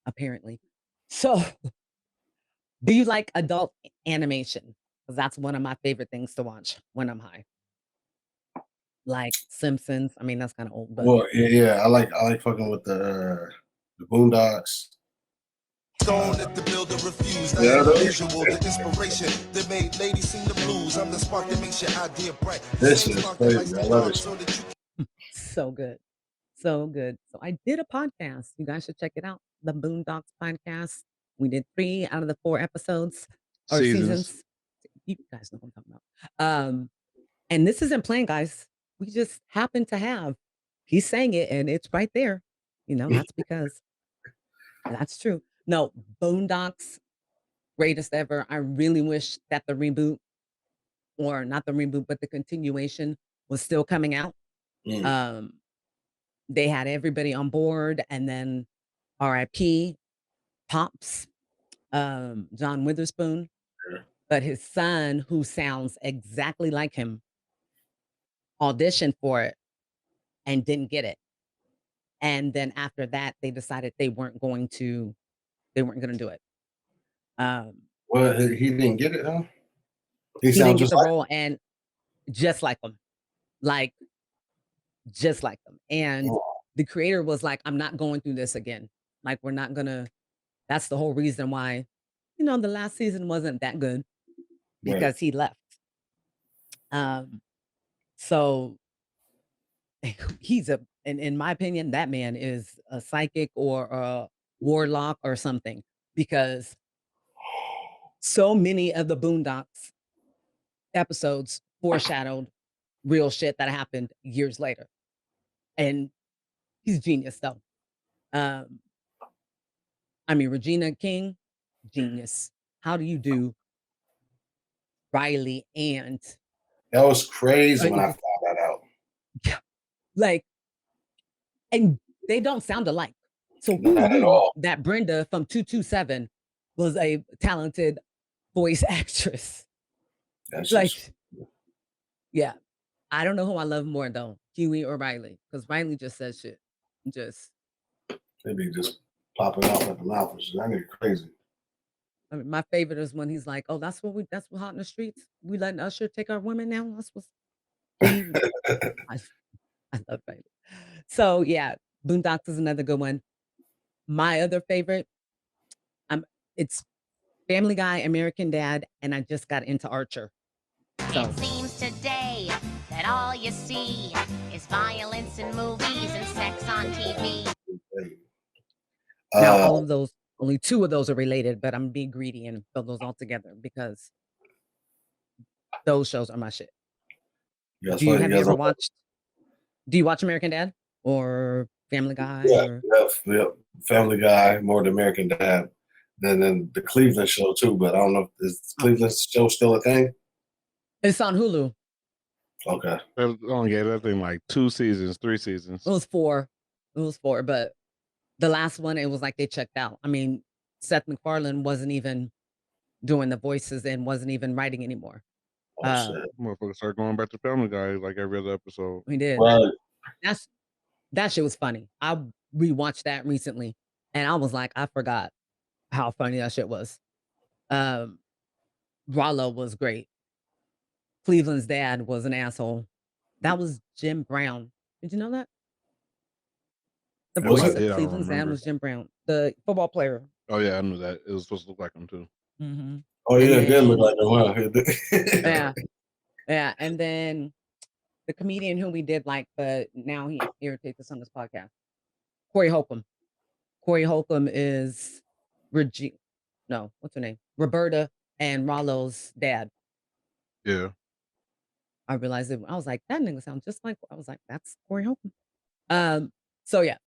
apparently. So, do you like adult animation? Because that's one of my favorite things to watch when I'm high. Like Simpsons. I mean, that's kind of old, but Well, yeah, I like fucking with the Boondocks. Don't let the builder refuse. I Yeah, am the those- visual, the inspiration that made ladies sing the blues. I'm the spark that makes your idea bright. this Same shit is spark that lights crazy. the I love dark it. so that you so good. So good. So I did a podcast. You guys should check it out. The Boondocks podcast. We did 3 out of the 4 episodes or Seasons. seasons. You guys know what I'm talking about. And this isn't planned, guys. We just happen to have he's saying it and it's right there. That's because that's true. No, Boondocks, greatest ever. I really wish that the reboot, or not the reboot, but the continuation was still coming out. Mm. Um, they had everybody on board, and then RIP Pops, John Witherspoon, Yeah. but his son, who sounds exactly like him, auditioned for it and didn't get it. And then after that, they decided they weren't gonna do it. Um, Well, he didn't get it, huh? He he didn't sounds get just the like. role, and just like him, like just like them. And Oh, the creator was like, "I'm not going through this again. Like, we're not gonna." That's the whole reason why, the last season wasn't that good right. because he left. Um, so he's in my opinion, that man is a psychic or a warlock or something, because so many of the Boondocks episodes foreshadowed real shit that happened years later. And he's genius though. Um, I mean, Regina King, genius. How do you do Riley and That was crazy when I uh, found that out. yeah, like, and they don't sound alike. So who Not at knew all. that Brenda from 227 was a talented voice actress? That's just Like, yeah, I don't know who I love more though, Huey or Riley, because Riley just says shit. Just, they be just popping off at the mouth. And shit. That nigga crazy. I mean, my favorite is when he's like, "Oh, that's what hot in the streets. We letting Usher take our women now. That's what's he." I, I love Riley. So yeah, Boondocks is another good one. My other favorite, um, it's Family Guy, American Dad, and I just got into Archer. It seems today that all you see is violence in movies and sex on TV. Now, Uh, all of those, only 2 of those are related, but I'm being greedy and fill those all together because those shows are my shit. yeah, it's Do you funny. have You you guys ever don't. watched Do you watch American Dad or Family Guy Yeah, or yeah. Family Guy, more than American Dad, than the Cleveland show too. But I don't know, is oh, Cleveland show still a thing? it's on Hulu. Okay. They only gave that thing like 2 seasons, 3 It seasons. was 4. It was 4, but the last one, it was like they checked out. I mean, Seth MacFarlane wasn't even doing the voices and wasn't even writing anymore. Oh shit. Motherfuckers start going back to Family Guy like every other episode. He did. Right. That's that shit was funny. I rewatched that recently, and I was like, I forgot how funny that shit was. Um, Rollo was great. Cleveland's dad was an asshole. That was Jim Brown. Did you know that? The If Was I voice it? of did, I don't Cleveland's dad remember. was Jim Brown, the football player. Oh yeah, I knew that. It was supposed to look like him too. Hmm Oh And yeah, it did look then, like him. Huh? yeah, yeah. And then the comedian who we did like, but now he irritates us on this podcast, Corey Holcomb. Corey Holcomb is Regina. No, what's her name? Roberta and Rollo's dad. Yeah. I realized it. I was like, that nigga sounds just like. I was like, that's Corey Holcomb. Um. So yeah,